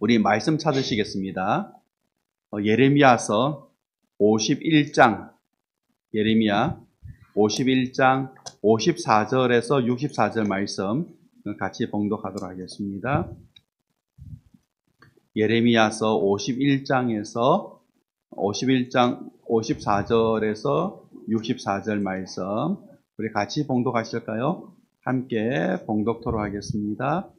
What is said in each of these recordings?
우리 말씀 찾으시겠습니다. 예레미야서 51장, 예레미야 51장 54절에서 64절 말씀 같이 봉독하도록 하겠습니다. 예레미야서 51장 54절에서 64절 말씀 우리 같이 봉독하실까요? 함께 봉독토록 하겠습니다.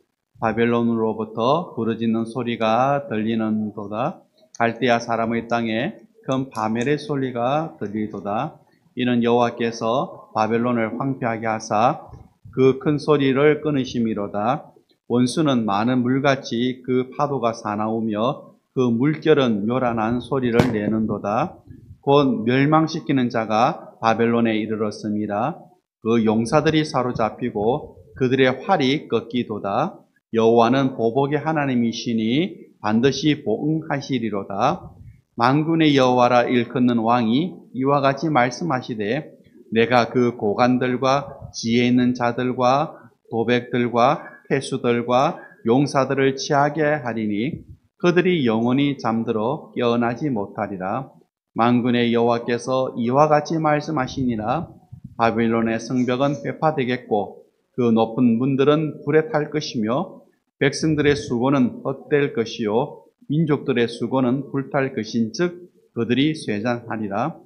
바벨론으로부터 부르짖는 소리가 들리는도다. 갈대아 사람의 땅에 큰 바멜의 소리가 들리도다. 이는 여호와께서 바벨론을 황폐하게 하사 그 큰 소리를 끊으심이로다. 원수는 많은 물같이 그 파도가 사나우며 그 물결은 요란한 소리를 내는도다. 곧 멸망시키는 자가 바벨론에 이르렀습니다. 그 용사들이 사로잡히고 그들의 활이 꺾이도다. 여호와는 보복의 하나님이시니 반드시 보응하시리로다. 만군의 여호와라 일컫는 왕이 이와 같이 말씀하시되 내가 그 고관들과 지혜 있는 자들과 도백들과 패수들과 용사들을 취하게 하리니 그들이 영원히 잠들어 깨어나지 못하리라. 만군의 여호와께서 이와 같이 말씀하시니라. 바벨론의 성벽은 회파되겠고 그 높은 문들은 불에 탈 것이며 백성들의 수고는 헛될 것이요 민족들의 수고는 불탈 것인즉 그들이 쇠잔하리라.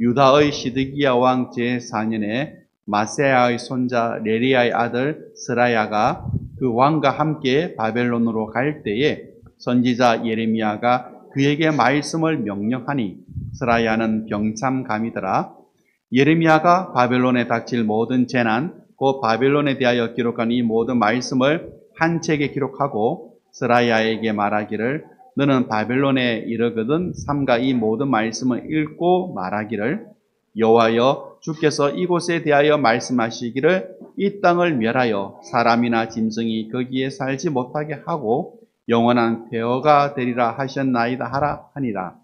유다의 시드기야 왕 제4년에 마세야의 손자 레리야의 아들 스라야가 그 왕과 함께 바벨론으로 갈 때에 선지자 예레미야가 그에게 말씀을 명령하니 스라야는 병참감이더라. 예레미야가 바벨론에 닥칠 모든 재난 곧 바벨론에 대하여 기록한 이 모든 말씀을 한 책에 기록하고 스라야에게 말하기를 너는 바벨론에 이르거든 삼가 이 모든 말씀을 읽고 말하기를 여호와여 주께서 이곳에 대하여 말씀하시기를 이 땅을 멸하여 사람이나 짐승이 거기에 살지 못하게 하고 영원한 폐허가 되리라 하셨나이다 하라 하니라.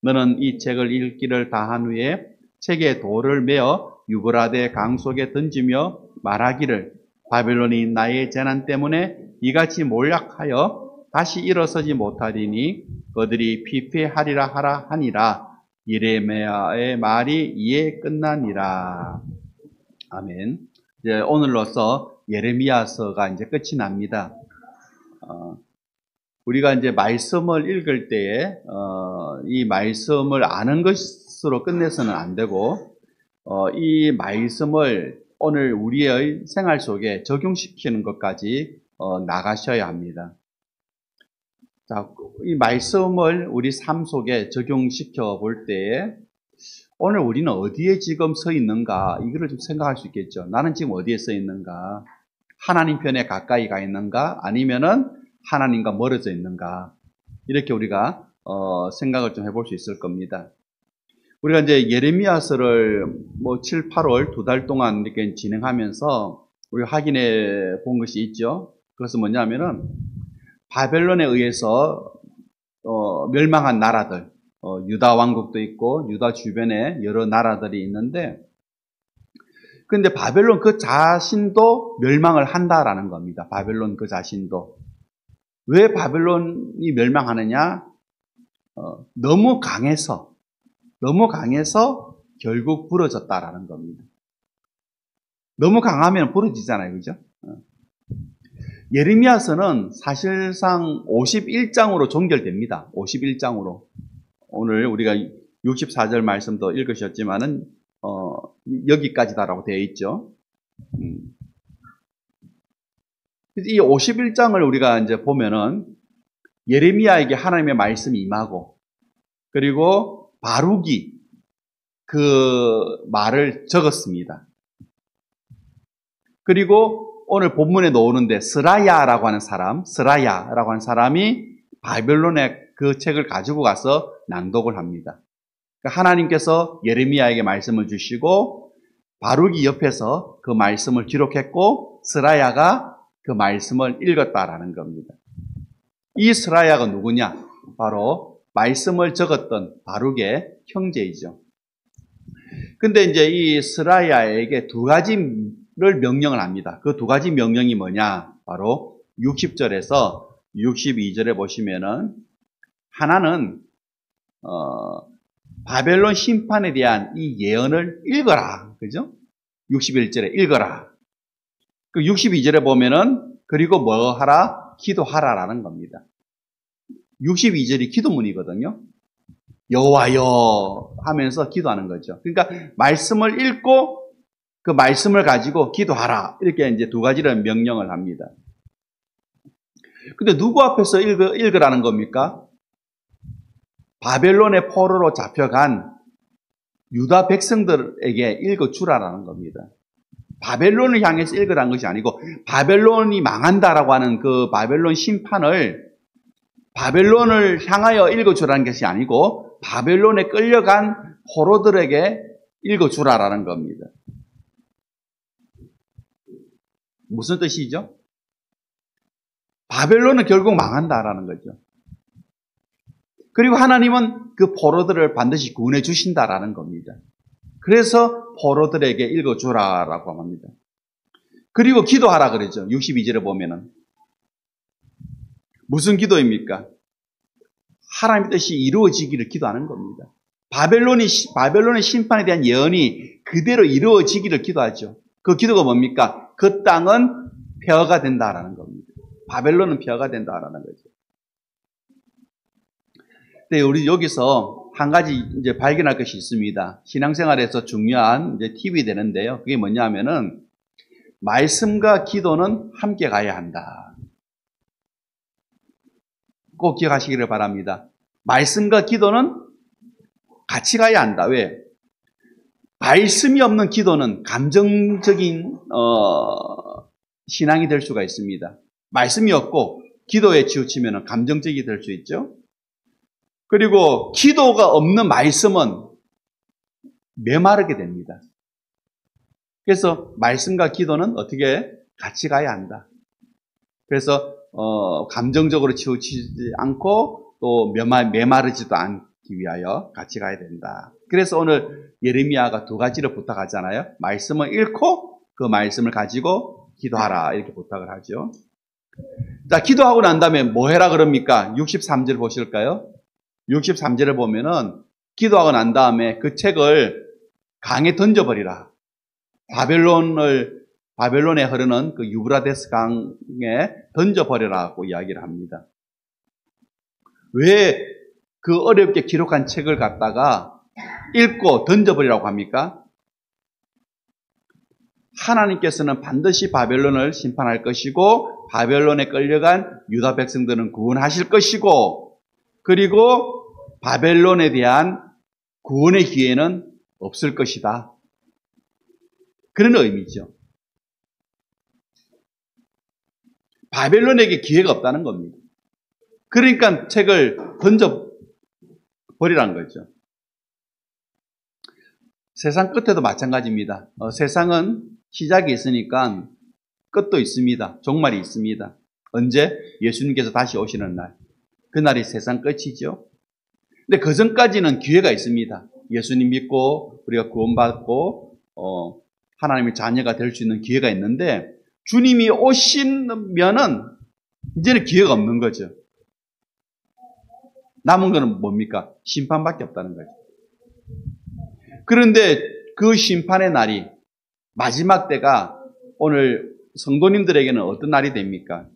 너는 이 책을 읽기를 다한 후에 책에 돌을 메어 유브라데 강 속에 던지며 말하기를 바벨론이 나의 재난 때문에 이같이 몰락하여 다시 일어서지 못하리니 그들이 피폐하리라 하라 하니라. 예레미야의 말이 이에 끝나니라. 아멘. 이제 오늘로서 예레미야서가 이제 끝이 납니다. 우리가 이제 말씀을 읽을 때에 이 말씀을 아는 것으로 끝내서는 안 되고 이 말씀을 오늘 우리의 생활 속에 적용시키는 것까지 나가셔야 합니다. 자, 이 말씀을 우리 삶 속에 적용시켜 볼 때에 오늘 우리는 어디에 지금 서 있는가 이거를 좀 생각할 수 있겠죠. 나는 지금 어디에 서 있는가? 하나님 편에 가까이 가 있는가? 아니면은 하나님과 멀어져 있는가? 이렇게 우리가 생각을 좀 해볼 수 있을 겁니다. 우리가 이제 예레미야서를 7, 8월 2달 동안 이렇게 진행하면서 우리가 확인해 본 것이 있죠. 그것은 뭐냐면은 바벨론에 의해서 멸망한 나라들, 유다 왕국도 있고 유다 주변에 여러 나라들이 있는데, 그런데 바벨론 그 자신도 멸망을 한다라는 겁니다. 바벨론 그 자신도. 왜 바벨론이 멸망하느냐? 너무 강해서 결국 부러졌다라는 겁니다. 너무 강하면 부러지잖아요, 그죠? 예레미야서는 사실상 51장으로 종결됩니다. 51장으로. 오늘 우리가 64절 말씀도 읽으셨지만은, 여기까지다라고 되어 있죠. 이 51장을 우리가 이제 보면은 예레미야에게 하나님의 말씀이 임하고, 그리고 바룩이 그 말을 적었습니다. 그리고 오늘 본문에 나오는데 스라야라고 하는 사람이 바벨론에 그 책을 가지고 가서 낭독을 합니다. 그러니까 하나님께서 예레미야에게 말씀을 주시고 바룩이 옆에서 그 말씀을 기록했고 스라야가 그 말씀을 읽었다라는 겁니다. 이 스라야가 누구냐? 바로 말씀을 적었던 바룩의 형제이죠. 근데 이제 이 스라야에게 두 가지를 명령을 합니다. 그 두 가지 명령이 뭐냐? 바로 60절에서 62절에 보시면은 하나는 바벨론 심판에 대한 이 예언을 읽어라. 그죠? 61절에 읽어라. 그 62절에 보면은 그리고 뭐 하라? 기도하라라는 겁니다. 62절이 기도문이거든요. 여호와여 하면서 기도하는 거죠. 그러니까 말씀을 읽고 그 말씀을 가지고 기도하라. 이렇게 이제 두 가지를 명령을 합니다. 근데 누구 앞에서 읽으라는 겁니까? 바벨론의 포로로 잡혀간 유다 백성들에게 읽어주라라는 겁니다. 바벨론을 향해서 읽으라는 것이 아니고 바벨론이 망한다라고 하는 그 바벨론 심판을 바벨론을 향하여 읽어주라는 것이 아니고 바벨론에 끌려간 포로들에게 읽어주라라는 겁니다. 무슨 뜻이죠? 바벨론은 결국 망한다라는 거죠. 그리고 하나님은 그 포로들을 반드시 구원해 주신다라는 겁니다. 그래서 포로들에게 읽어주라라고 합니다. 그리고 기도하라 그러죠. 62절에 보면은. 무슨 기도입니까? 하나님의 뜻이 이루어지기를 기도하는 겁니다. 바벨론의 심판에 대한 예언이 그대로 이루어지기를 기도하죠. 그 기도가 뭡니까? 그 땅은 폐허가 된다라는 겁니다. 바벨론은 폐허가 된다라는 거죠. 근데 우리 여기서 한 가지 이제 발견할 것이 있습니다. 신앙생활에서 중요한 이제 팁이 되는데요. 그게 뭐냐면은 말씀과 기도는 함께 가야 한다. 꼭 기억하시기를 바랍니다. 말씀과 기도는 같이 가야 한다. 왜? 말씀이 없는 기도는 감정적인 신앙이 될 수가 있습니다. 말씀이 없고 기도에 치우치면 감정적이 될 수 있죠. 그리고 기도가 없는 말씀은 메마르게 됩니다. 그래서 말씀과 기도는 어떻게 같이 가야 한다. 그래서 감정적으로 치우치지 않고 또 메마르지도 않기 위하여 같이 가야 된다. 그래서 오늘 예레미야가 두 가지를 부탁하잖아요. 말씀을 읽고 그 말씀을 가지고 기도하라 이렇게 부탁을 하죠. 자, 기도하고 난 다음에 뭐 해라 그럽니까? 63절 보실까요? 63절을 보면은 기도하고 난 다음에 그 책을 강에 던져버리라. 바벨론에 흐르는 그 유브라데스 강에 던져버리라고 이야기를 합니다. 왜 그 어렵게 기록한 책을 갖다가 읽고 던져버리라고 합니까? 하나님께서는 반드시 바벨론을 심판할 것이고 바벨론에 끌려간 유다 백성들은 구원하실 것이고 그리고 바벨론에 대한 구원의 기회는 없을 것이다. 그런 의미죠. 바벨론에게 기회가 없다는 겁니다. 그러니까 책을 던져버리라는 거죠. 세상 끝에도 마찬가지입니다. 세상은 시작이 있으니까 끝도 있습니다. 종말이 있습니다. 언제? 예수님께서 다시 오시는 날. 그날이 세상 끝이죠. 근데 그 전까지는 기회가 있습니다. 예수님 믿고 우리가 구원받고 하나님의 자녀가 될 수 있는 기회가 있는데 주님이 오시면은 이제는 기회가 없는 거죠. 남은 거는 뭡니까? 심판밖에 없다는 거죠. 그런데 그 심판의 날이 마지막 때가 오늘 성도님들에게는 어떤 날이 됩니까?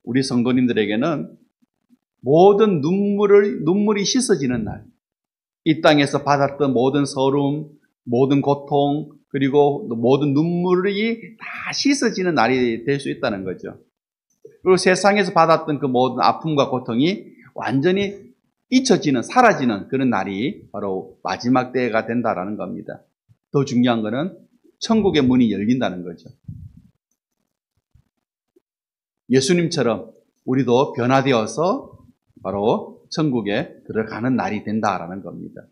우리 성도님들에게는 모든 눈물이 씻어지는 날. 이 땅에서 받았던 모든 서름, 모든 고통, 그리고 모든 눈물이 다 씻어지는 날이 될 수 있다는 거죠. 그리고 세상에서 받았던 그 모든 아픔과 고통이 완전히 잊혀지는, 사라지는 그런 날이 바로 마지막 때가 된다라는 겁니다. 더 중요한 거는 천국의 문이 열린다는 거죠. 예수님처럼 우리도 변화되어서 바로 천국에 들어가는 날이 된다라는 겁니다.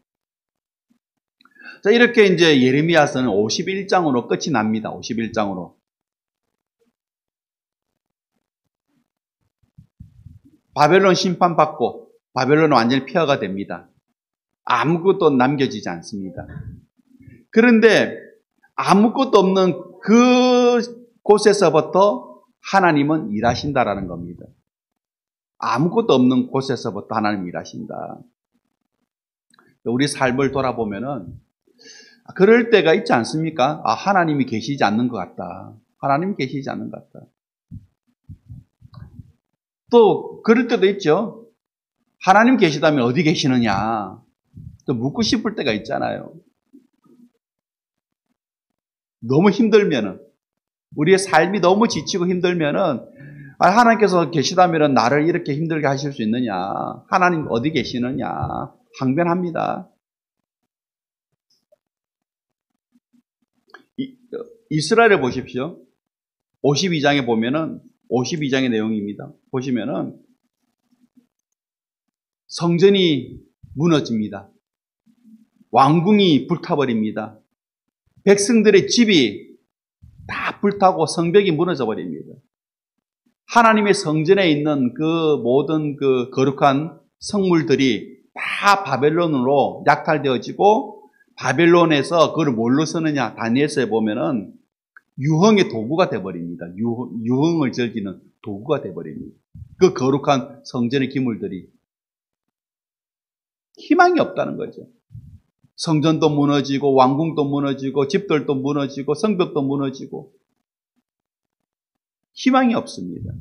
자, 이렇게 이제 예레미야서는 51장으로 끝이 납니다. 51장으로. 바벨론 심판받고 바벨론은 완전히 폐허가 됩니다. 아무것도 남겨지지 않습니다. 그런데 아무것도 없는 그 곳에서부터 하나님은 일하신다라는 겁니다. 아무것도 없는 곳에서부터 하나님 일하신다. 우리 삶을 돌아보면은 그럴 때가 있지 않습니까? 아, 하나님이 계시지 않는 것 같다. 하나님이 계시지 않는 것 같다. 또 그럴 때도 있죠. 하나님 계시다면 어디 계시느냐. 또 묻고 싶을 때가 있잖아요. 너무 힘들면은, 우리의 삶이 너무 지치고 힘들면은, 아, 하나님께서 계시다면 나를 이렇게 힘들게 하실 수 있느냐. 하나님 어디 계시느냐. 항변합니다. 이스라엘을 보십시오. 52장에 보면은 52장의 내용입니다. 보시면은 성전이 무너집니다. 왕궁이 불타버립니다. 백성들의 집이 다 불타고 성벽이 무너져 버립니다. 하나님의 성전에 있는 그 모든 그 거룩한 성물들이 다 바벨론으로 약탈되어지고 바벨론에서 그걸 뭘로 쓰느냐. 다니엘서에 보면은 유흥의 도구가 되어버립니다. 유흥을 즐기는 도구가 되어버립니다. 그 거룩한 성전의 기물들이. 희망이 없다는 거죠. 성전도 무너지고 왕궁도 무너지고 집들도 무너지고 성벽도 무너지고 희망이 없습니다.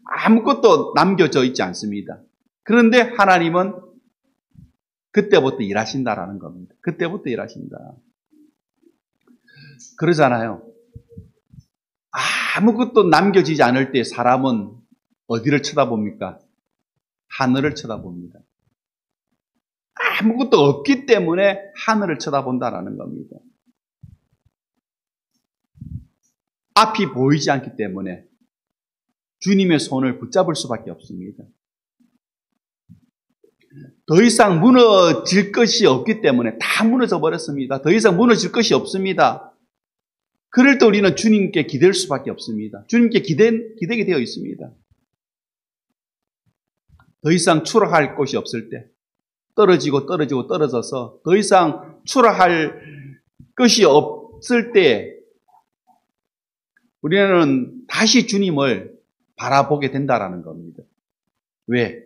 아무것도 남겨져 있지 않습니다. 그런데 하나님은 그때부터 일하신다라는 겁니다. 그때부터 일하신다. 그러잖아요. 아무것도 남겨지지 않을 때 사람은 어디를 쳐다봅니까? 하늘을 쳐다봅니다. 아무것도 없기 때문에 하늘을 쳐다본다라는 겁니다. 앞이 보이지 않기 때문에 주님의 손을 붙잡을 수밖에 없습니다. 더 이상 무너질 것이 없기 때문에 다 무너져 버렸습니다. 더 이상 무너질 것이 없습니다. 그럴 때 우리는 주님께 기댈 수밖에 없습니다. 주님께 기대게 되어 있습니다. 더 이상 추락할 곳이 없을 때, 떨어져서 더 이상 추락할 것이 없을 때 우리는 다시 주님을 바라보게 된다라는 겁니다. 왜?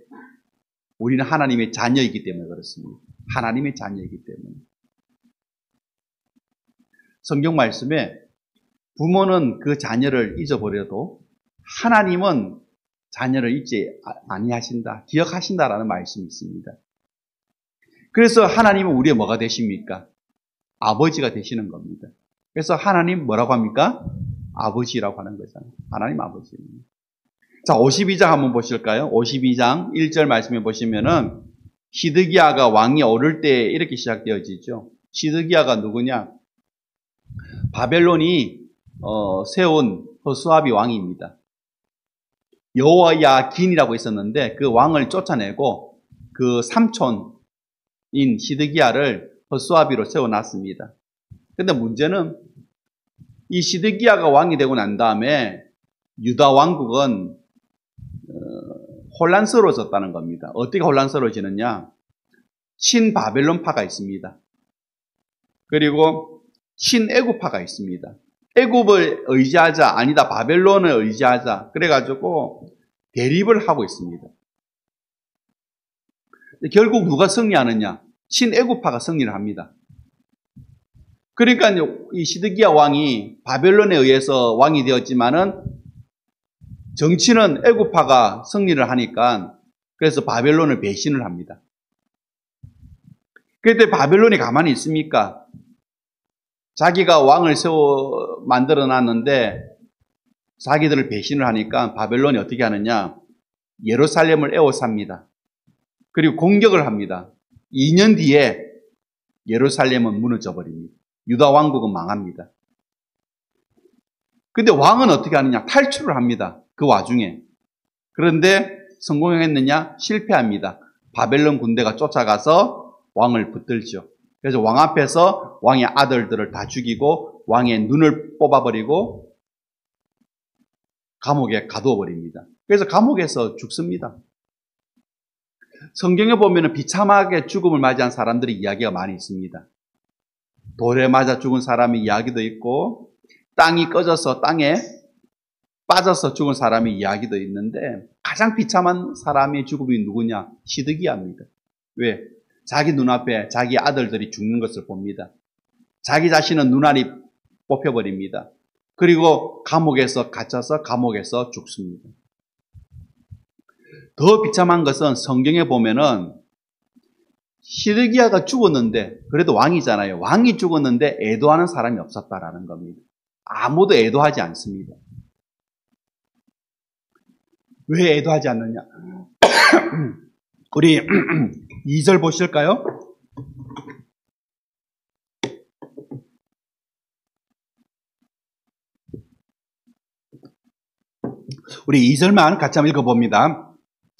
우리는 하나님의 자녀이기 때문에 그렇습니다. 하나님의 자녀이기 때문에. 성경 말씀에 부모는 그 자녀를 잊어버려도 하나님은 자녀를 잊지 아니하신다, 기억하신다라는 말씀이 있습니다. 그래서 하나님은 우리의 뭐가 되십니까? 아버지가 되시는 겁니다. 그래서 하나님 뭐라고 합니까? 아버지라고 하는 거잖아요. 하나님 아버지입니다. 자, 52장 한번 보실까요? 52장 1절 말씀해 보시면은 시드기야가 왕이 오를 때 이렇게 시작되어지죠. 시드기야가 누구냐? 바벨론이 세운 허수아비 왕입니다. 여호야긴이라고 있었는데 그 왕을 쫓아내고 그 삼촌인 시드기야를 허수아비로 세워놨습니다. 근데 문제는 이 시드기야가 왕이 되고 난 다음에 유다 왕국은 혼란스러워졌다는 겁니다. 어떻게 혼란스러워지느냐? 신바벨론파가 있습니다. 그리고 신애굽파가 있습니다. 애굽을 의지하자, 아니다 바벨론을 의지하자, 그래가지고 대립을 하고 있습니다. 결국 누가 승리하느냐? 신애굽파가 승리를 합니다. 그러니까 이 시드기야 왕이 바벨론에 의해서 왕이 되었지만은 정치는 애굽파가 승리를 하니까 그래서 바벨론을 배신을 합니다. 그때 바벨론이 가만히 있습니까? 자기가 왕을 세워 만들어 놨는데 자기들을 배신을 하니까 바벨론이 어떻게 하느냐? 예루살렘을 에워쌉니다. 그리고 공격을 합니다. 2년 뒤에 예루살렘은 무너져 버립니다. 유다 왕국은 망합니다. 근데 왕은 어떻게 하느냐? 탈출을 합니다. 그 와중에. 그런데 성공했느냐? 실패합니다. 바벨론 군대가 쫓아가서 왕을 붙들죠. 그래서 왕 앞에서 왕의 아들들을 다 죽이고 왕의 눈을 뽑아버리고 감옥에 가두어 버립니다. 그래서 감옥에서 죽습니다. 성경에 보면 비참하게 죽음을 맞이한 사람들의 이야기가 많이 있습니다. 돌에 맞아 죽은 사람의 이야기도 있고 땅이 꺼져서 땅에 빠져서 죽은 사람의 이야기도 있는데 가장 비참한 사람의 죽음이 누구냐? 시드기야입니다. 왜? 자기 눈앞에 자기 아들들이 죽는 것을 봅니다. 자기 자신은 눈알이 뽑혀버립니다. 그리고 감옥에서 갇혀서 감옥에서 죽습니다. 더 비참한 것은 성경에 보면은 시드기야가 죽었는데, 그래도 왕이잖아요. 왕이 죽었는데 애도하는 사람이 없었다라는 겁니다. 아무도 애도하지 않습니다. 왜 애도하지 않느냐? 우리 2절 보실까요? 우리 2절만 같이 한번 읽어봅니다.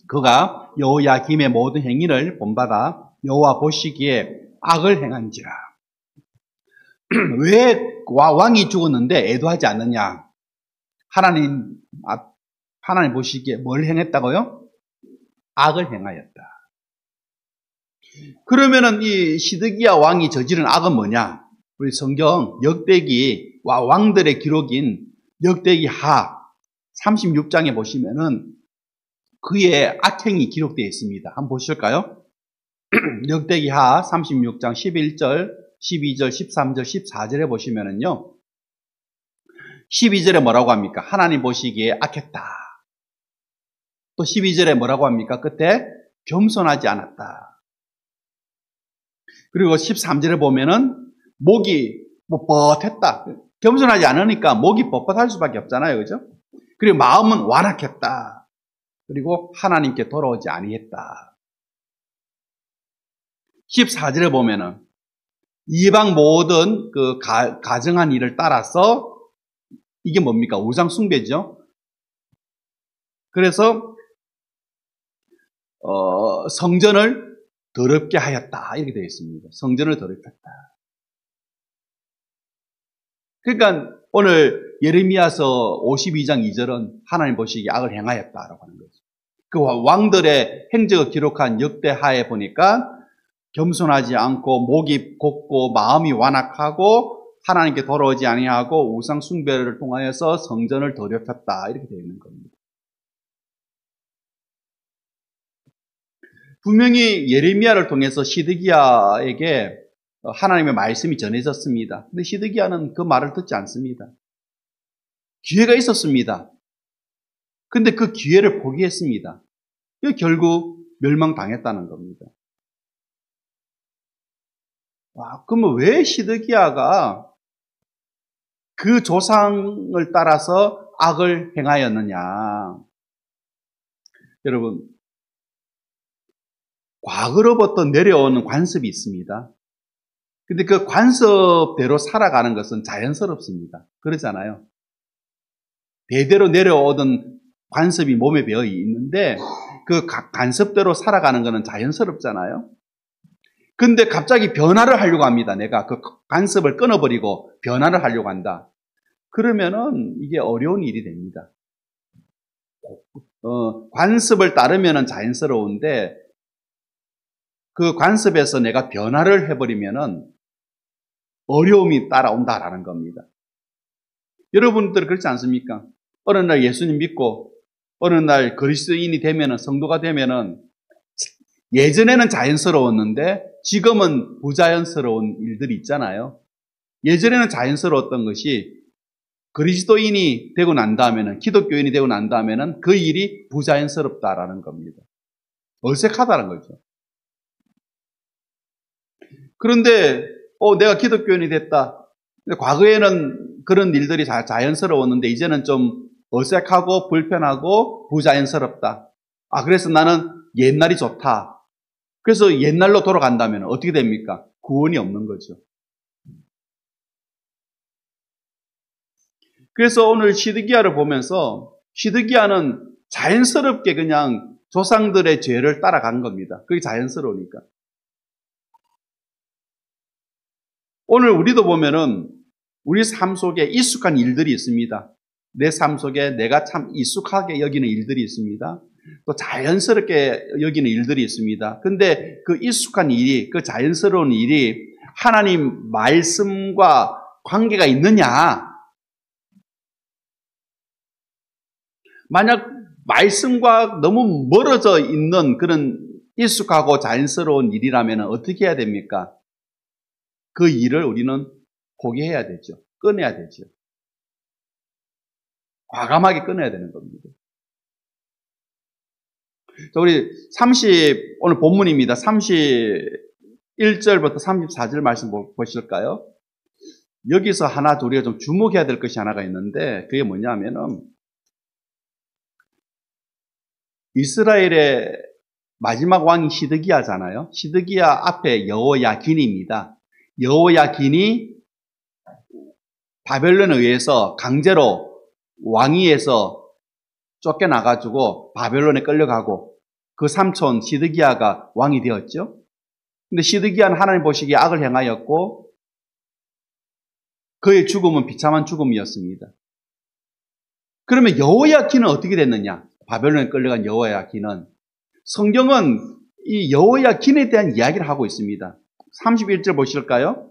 그가 여호야김의 모든 행위를 본받아 여호와 보시기에 악을 행한지라. 왜 왕이 죽었는데 애도하지 않느냐? 하나님 보시기에 뭘 행했다고요? 악을 행하였다. 그러면은 이 시드기야 왕이 저지른 악은 뭐냐? 우리 성경 역대기 왕들의 기록인 역대기 하 36장에 보시면은 그의 악행이 기록되어 있습니다. 한번 보실까요? 역대기 하 36장 11절, 12절, 13절, 14절에 보시면은요. 12절에 뭐라고 합니까? 하나님 보시기에 악했다. 또 12절에 뭐라고 합니까? 끝에 겸손하지 않았다. 그리고 13절에 보면은 목이 뻣뻣했다. 겸손하지 않으니까 목이 뻣뻣할 수밖에 없잖아요. 그죠? 그리고 마음은 완악했다. 그리고 하나님께 돌아오지 아니했다. 14절에 보면은 이방 모든 그 가정한 일을 따라서 이게 뭡니까? 우상 숭배죠. 그래서 성전을 더럽게 하였다. 이렇게 되어 있습니다. 성전을 더럽게 했다. 그러니까 오늘 예레미야서 52장 2절은 하나님 보시기에 악을 행하였다라고 하는 거죠. 그 왕들의 행적을 기록한 역대하에 보니까 겸손하지 않고 목이 곱고 마음이 완악하고 하나님께 돌아오지 아니하고 우상 숭배를 통하여서 성전을 더럽혔다. 이렇게 되어 있는 겁니다. 분명히 예레미야를 통해서 시드기야에게 하나님의 말씀이 전해졌습니다. 근데 시드기야는 그 말을 듣지 않습니다. 기회가 있었습니다. 근데 그 기회를 포기했습니다. 결국 멸망당했다는 겁니다. 그러면 왜 시드기야가 그 조상을 따라서 악을 행하였느냐? 여러분, 과거로부터 내려오는 관습이 있습니다. 근데 그 관습대로 살아가는 것은 자연스럽습니다. 그렇잖아요. 대대로 내려오던 관습이 몸에 배어 있는데 그 관습대로 살아가는 것은 자연스럽잖아요. 근데 갑자기 변화를 하려고 합니다. 내가 그 관습을 끊어버리고 변화를 하려고 한다. 그러면은 이게 어려운 일이 됩니다. 관습을 따르면은 자연스러운데 그 관습에서 내가 변화를 해버리면은 어려움이 따라온다라는 겁니다. 여러분들 그렇지 않습니까? 어느 날 예수님 믿고 어느 날 그리스도인이 되면은 성도가 되면은 예전에는 자연스러웠는데 지금은 부자연스러운 일들이 있잖아요. 예전에는 자연스러웠던 것이 그리스도인이 되고 난 다음에는 기독교인이 되고 난 다음에는 그 일이 부자연스럽다라는 겁니다. 어색하다는 거죠. 그런데 내가 기독교인이 됐다. 근데 과거에는 그런 일들이 자연스러웠는데 이제는 좀 어색하고 불편하고 부자연스럽다. 그래서 나는 옛날이 좋다. 그래서 옛날로 돌아간다면 어떻게 됩니까? 구원이 없는 거죠. 그래서 오늘 시드기야를 보면서 시드기야는 자연스럽게 그냥 조상들의 죄를 따라간 겁니다. 그게 자연스러우니까. 오늘 우리도 보면은 우리 삶 속에 익숙한 일들이 있습니다. 내 삶 속에 내가 참 익숙하게 여기는 일들이 있습니다. 또 자연스럽게 여기는 일들이 있습니다. 근데 그 익숙한 일이, 그 자연스러운 일이 하나님 말씀과 관계가 있느냐? 만약 말씀과 너무 멀어져 있는 그런 익숙하고 자연스러운 일이라면 어떻게 해야 됩니까? 그 일을 우리는 포기해야 되죠. 끊어야 되죠. 과감하게 끊어야 되는 겁니다. 자, 우리 오늘 본문입니다. 31절부터 34절 말씀 보실까요? 여기서 하나, 우리가 좀 주목해야 될 것이 하나가 있는데, 그게 뭐냐면은, 이스라엘의 마지막 왕이 시드기야잖아요. 시드기야 앞에 여호야긴입니다. 여호야긴이 바벨론에 의해서 강제로 왕위에서 쫓겨나가지고 바벨론에 끌려가고 그 삼촌 시드기야가 왕이 되었죠. 근데 시드기야는 하나님 보시기에 악을 행하였고 그의 죽음은 비참한 죽음이었습니다. 그러면 여호야긴은 어떻게 됐느냐? 바벨론에 끌려간 여호야긴은, 성경은 이 여호야긴에 대한 이야기를 하고 있습니다. 31절 보실까요?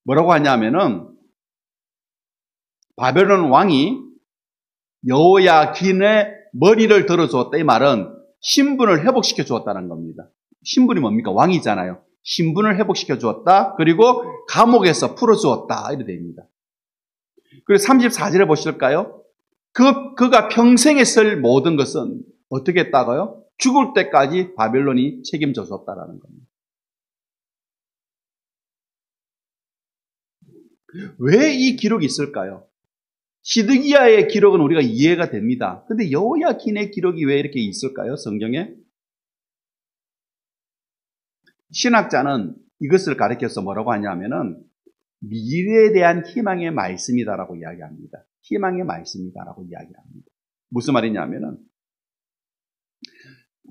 뭐라고 하냐면은 바벨론 왕이 여호야긴의 머리를 들어주었다. 이 말은 신분을 회복시켜 주었다는 겁니다. 신분이 뭡니까? 왕이잖아요. 신분을 회복시켜 주었다. 그리고 감옥에서 풀어 주었다. 이렇게 됩니다. 그리고 34절에 보실까요? 그가 평생에 쓸 모든 것은 어떻게 했다고요? 죽을 때까지 바벨론이 책임져 줬다라는 겁니다. 왜 이 기록이 있을까요? 시드기야의 기록은 우리가 이해가 됩니다. 근데 여호야긴의 기록이 왜 이렇게 있을까요? 성경에? 신학자는 이것을 가리켜서 뭐라고 하냐면은 미래에 대한 희망의 말씀이다라고 이야기합니다. 희망의 말씀이다라고 이야기합니다. 무슨 말이냐면은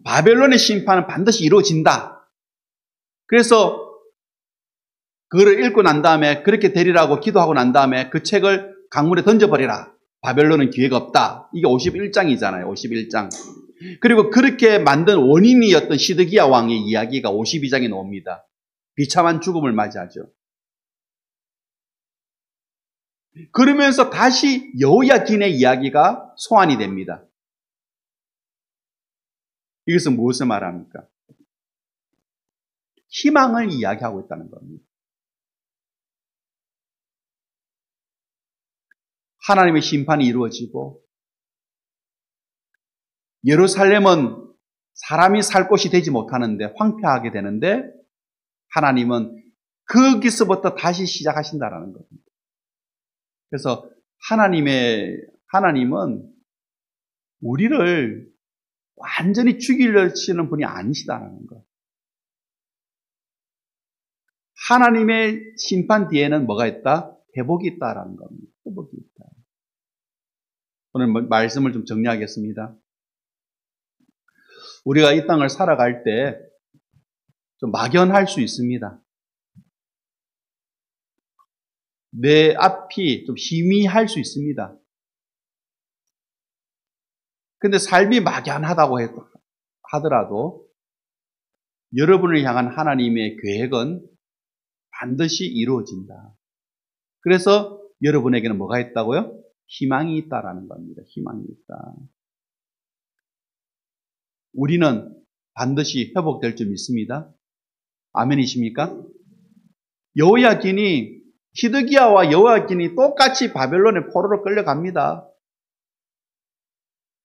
바벨론의 심판은 반드시 이루어진다. 그래서 그거를 읽고 난 다음에 그렇게 되리라고 기도하고 난 다음에 그 책을 강물에 던져버리라. 바벨론은 기회가 없다. 이게 51장이잖아요. 51장. 그리고 그렇게 만든 원인이었던 시드기야 왕의 이야기가 52장에 나옵니다. 비참한 죽음을 맞이하죠. 그러면서 다시 여호야긴의 이야기가 소환이 됩니다. 이것은 무엇을 말합니까? 희망을 이야기하고 있다는 겁니다. 하나님의 심판이 이루어지고 예루살렘은 사람이 살 곳이 되지 못하는데 황폐하게 되는데 하나님은 거기서부터 다시 시작하신다라는 겁니다. 그래서 하나님은 우리를 완전히 죽이려시는 분이 아니시다라는 것. 하나님의 심판 뒤에는 뭐가 있다? 회복이 있다라는 겁니다. 회복이 있다. 오늘 말씀을 좀 정리하겠습니다. 우리가 이 땅을 살아갈 때 좀 막연할 수 있습니다. 내 앞이 좀 희미할 수 있습니다. 근데 삶이 막연하다고 하더라도 여러분을 향한 하나님의 계획은 반드시 이루어진다. 그래서 여러분에게는 뭐가 있다고요? 희망이 있다라는 겁니다. 희망이 있다. 우리는 반드시 회복될 줄 믿습니다. 아멘이십니까? 여호야긴이 시드기야와 여호야긴이 똑같이 바벨론의 포로로 끌려갑니다.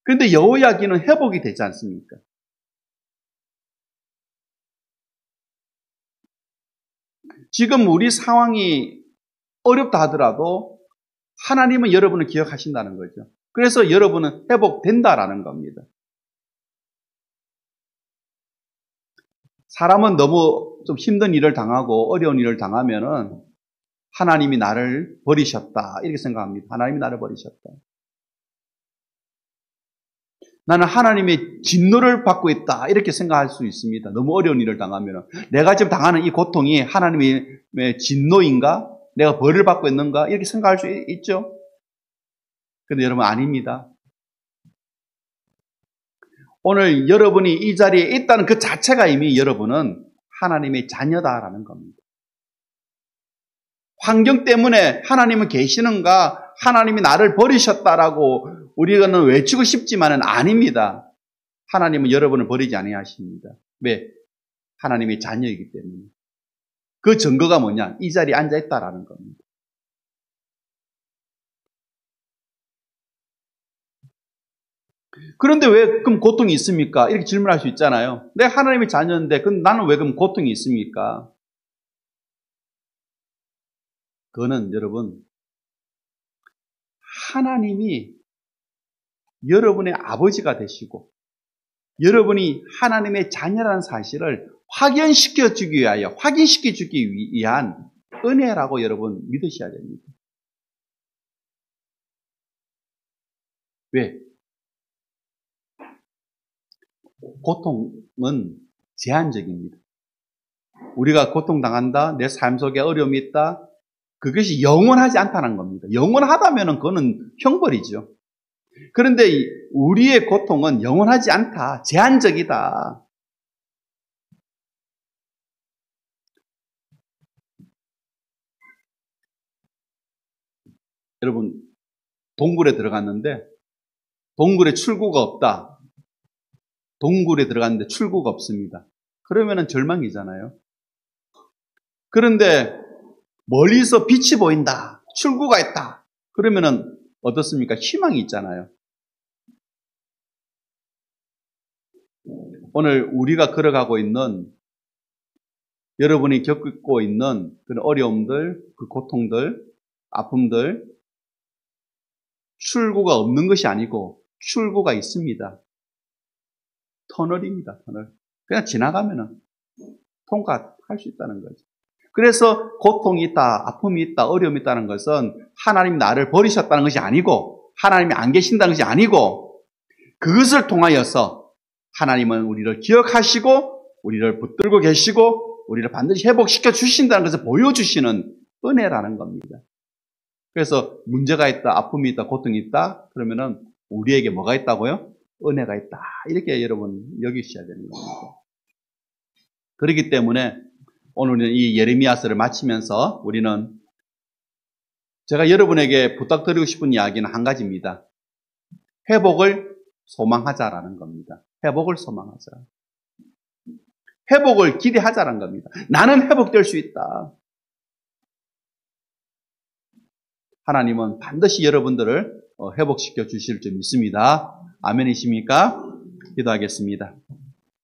그런데 여호야긴은 회복이 되지 않습니까? 지금 우리 상황이 어렵다 하더라도 하나님은 여러분을 기억하신다는 거죠. 그래서 여러분은 회복된다라는 겁니다. 사람은 너무 좀 힘든 일을 당하고 어려운 일을 당하면은 하나님이 나를 버리셨다 이렇게 생각합니다. 하나님이 나를 버리셨다. 나는 하나님의 진노를 받고 있다 이렇게 생각할 수 있습니다. 너무 어려운 일을 당하면은 내가 지금 당하는 이 고통이 하나님의 진노인가? 내가 벌을 받고 있는가? 이렇게 생각할 수 있죠. 그런데 여러분 아닙니다. 오늘 여러분이 이 자리에 있다는 그 자체가 이미 여러분은 하나님의 자녀다라는 겁니다. 환경 때문에 하나님은 계시는가? 하나님이 나를 버리셨다라고 우리는 외치고 싶지만은 아닙니다. 하나님은 여러분을 버리지 아니하십니다. 왜? 하나님의 자녀이기 때문에. 그 증거가 뭐냐? 이 자리에 앉아있다라는 겁니다. 그런데 왜 그럼 고통이 있습니까? 이렇게 질문할 수 있잖아요. 내가 하나님의 자녀인데 그럼 나는 왜 그럼 고통이 있습니까? 그거는 여러분, 하나님이 여러분의 아버지가 되시고 여러분이 하나님의 자녀라는 사실을 확인시켜 주기 위한 은혜라고 여러분 믿으셔야 됩니다. 왜? 고통은 제한적입니다. 우리가 고통당한다, 내 삶 속에 어려움이 있다, 그것이 영원하지 않다는 겁니다. 영원하다면 그거는 형벌이죠. 그런데 우리의 고통은 영원하지 않다, 제한적이다. 여러분, 동굴에 들어갔는데 동굴에 출구가 없다. 동굴에 들어갔는데 출구가 없습니다. 그러면은 절망이잖아요. 그런데 멀리서 빛이 보인다. 출구가 있다. 그러면은 어떻습니까? 희망이 있잖아요. 오늘 우리가 걸어가고 있는, 여러분이 겪고 있는 그런 어려움들, 그 고통들, 아픔들, 출구가 없는 것이 아니고 출구가 있습니다. 터널입니다, 터널. 그냥 지나가면은 통과할 수 있다는 거죠. 그래서 고통이 있다, 아픔이 있다, 어려움이 있다는 것은 하나님이 나를 버리셨다는 것이 아니고, 하나님이 안 계신다는 것이 아니고, 그것을 통하여서 하나님은 우리를 기억하시고 우리를 붙들고 계시고 우리를 반드시 회복시켜 주신다는 것을 보여주시는 은혜라는 겁니다. 그래서 문제가 있다, 아픔이 있다, 고통이 있다, 그러면은 우리에게 뭐가 있다고요? 은혜가 있다. 이렇게 여러분 여기셔야 되는 겁니다. 그렇기 때문에 오늘은 이 예레미야서를 마치면서 우리는, 제가 여러분에게 부탁드리고 싶은 이야기는 한 가지입니다. 회복을 소망하자라는 겁니다. 회복을 소망하자. 회복을 기대하자라는 겁니다. 나는 회복될 수 있다. 하나님은 반드시 여러분들을 회복시켜 주실 줄 믿습니다. 아멘이십니까? 기도하겠습니다.